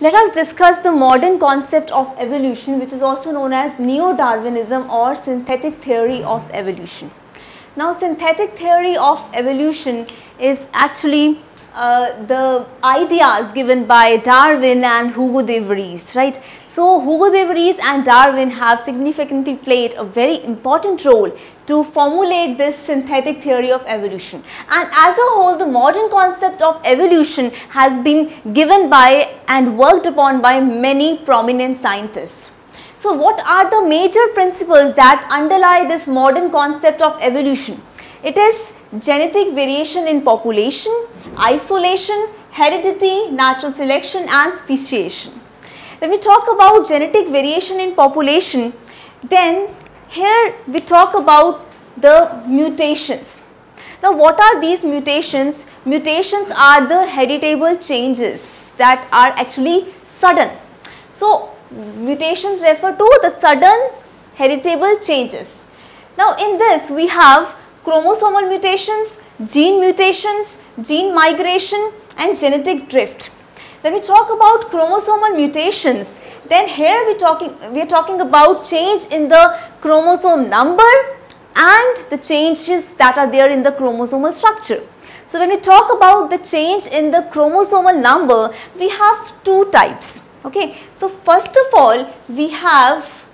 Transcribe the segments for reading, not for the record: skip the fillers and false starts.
Let us discuss the modern concept of evolution, which is also known as neo-Darwinism or synthetic theory of evolution. Now, synthetic theory of evolution is actually the ideas given by Darwin and Hugo de Vries, right? So, Hugo de Vries and Darwin have significantly played a very important role to formulate this synthetic theory of evolution. And as a whole, the modern concept of evolution has been given by and worked upon by many prominent scientists. So, what are the major principles that underlie this modern concept of evolution? It is genetic variation in population, isolation, heredity, natural selection and speciation. When we talk about genetic variation in population, then here we talk about the mutations. Now, what are these mutations? Mutations are the heritable changes that are actually sudden. So, mutations refer to the sudden heritable changes. Now, in this we have chromosomal mutations, gene migration and genetic drift. When we talk about chromosomal mutations, then here we are talking about change in the chromosome number and the changes that are there in the chromosomal structure. So, when we talk about the change in the chromosomal number, we have two types. Okay. So, first of all, we have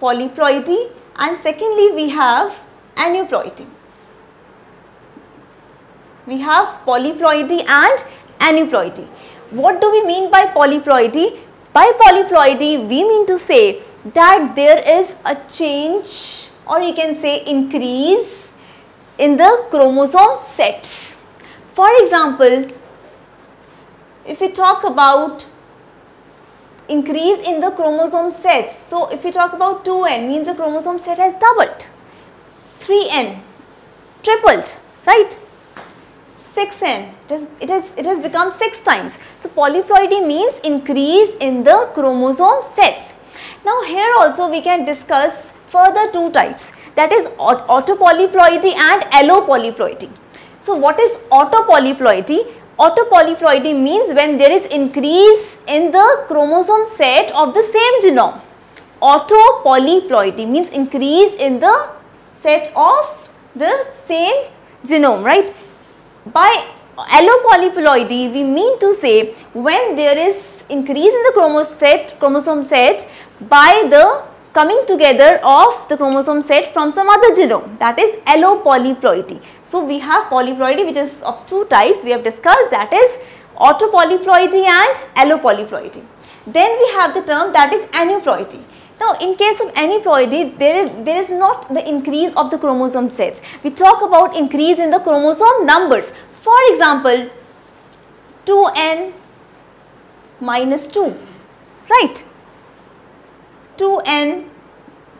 polyploidy, and secondly we have aneuploidy. We have polyploidy and aneuploidy. What do we mean by polyploidy? By polyploidy, we mean to say that there is a change, or you can say increase in the chromosome sets. For example, if we talk about increase in the chromosome sets, so if we talk about 2n means the chromosome set has doubled, 3n tripled, right? 6n it has become 6 times. So, polyploidy means increase in the chromosome sets. Now, here also we can discuss further two types, that is autopolyploidy and allopolyploidy. So, what is autopolyploidy? Autopolyploidy means when there is increase in the chromosome set of the same genome. Autopolyploidy means increase in the set of the same genome, right? By allopolyploidy, we mean to say when there is increase in the chromosome set by the coming together of the chromosome set from some other genome, that is allopolyploidy. So, we have polyploidy which is of two types we have discussed, that is autopolyploidy and allopolyploidy. Then we have the term that is aneuploidy. Now, in case of aneuploidy, there is not the increase of the chromosome sets. We talk about increase in the chromosome numbers. For example, 2n minus 2, right? 2n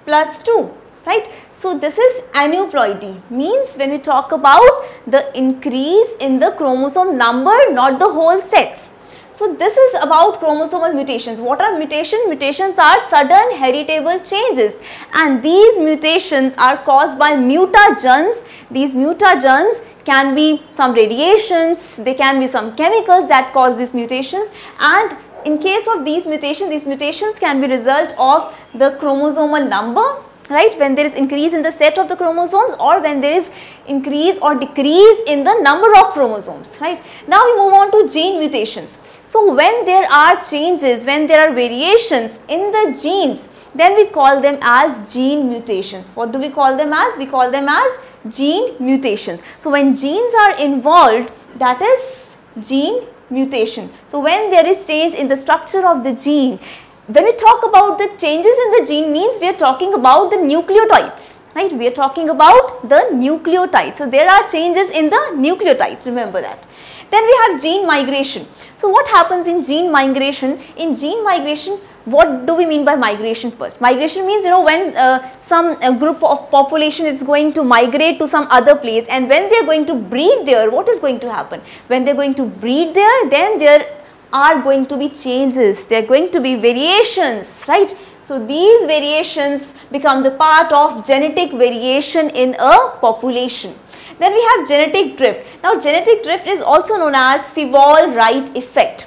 plus 2, right? So, this is aneuploidy, means when we talk about the increase in the chromosome number, not the whole sets. So, this is about chromosomal mutations. What are mutations? Mutations are sudden heritable changes, and these mutations are caused by mutagens. These mutagens can be some radiations, they can be some chemicals that cause these mutations, and in case of these mutations can be result of the chromosomal number, right, when there is increase in the set of the chromosomes, or when there is increase or decrease in the number of chromosomes, right. Now, we move on to gene mutations. So, when there are changes, when there are variations in the genes, then we call them as gene mutations. What do we call them as? We call them as gene mutations. So, when genes are involved, that is gene mutation. So, when there is change in the structure of the gene, when we talk about the changes in the gene, means we are talking about the nucleotides, right? We are talking about the nucleotides. So, there are changes in the nucleotides, remember that. Then we have gene migration. So, what happens in gene migration? In gene migration, what do we mean by migration first? Migration means, when some group of population is going to migrate to some other place, and when they are going to breed there, what is going to happen? When they are going to breed there, then their are going to be changes, they are going to be variations, right? So these variations become the part of genetic variation in a population. Then we have genetic drift. Now genetic drift is also known as Sewall-Wright effect.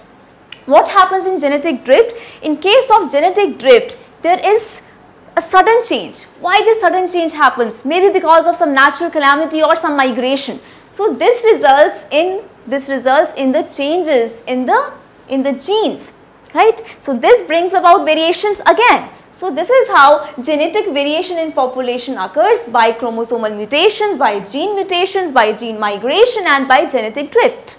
What happens in genetic drift? In case of genetic drift, there is a sudden change. Why this sudden change happens? Maybe because of some natural calamity or some migration. So this results in the changes in the genes, right? So this brings about variations again. So this is how genetic variation in population occurs, by chromosomal mutations, by gene migration and by genetic drift.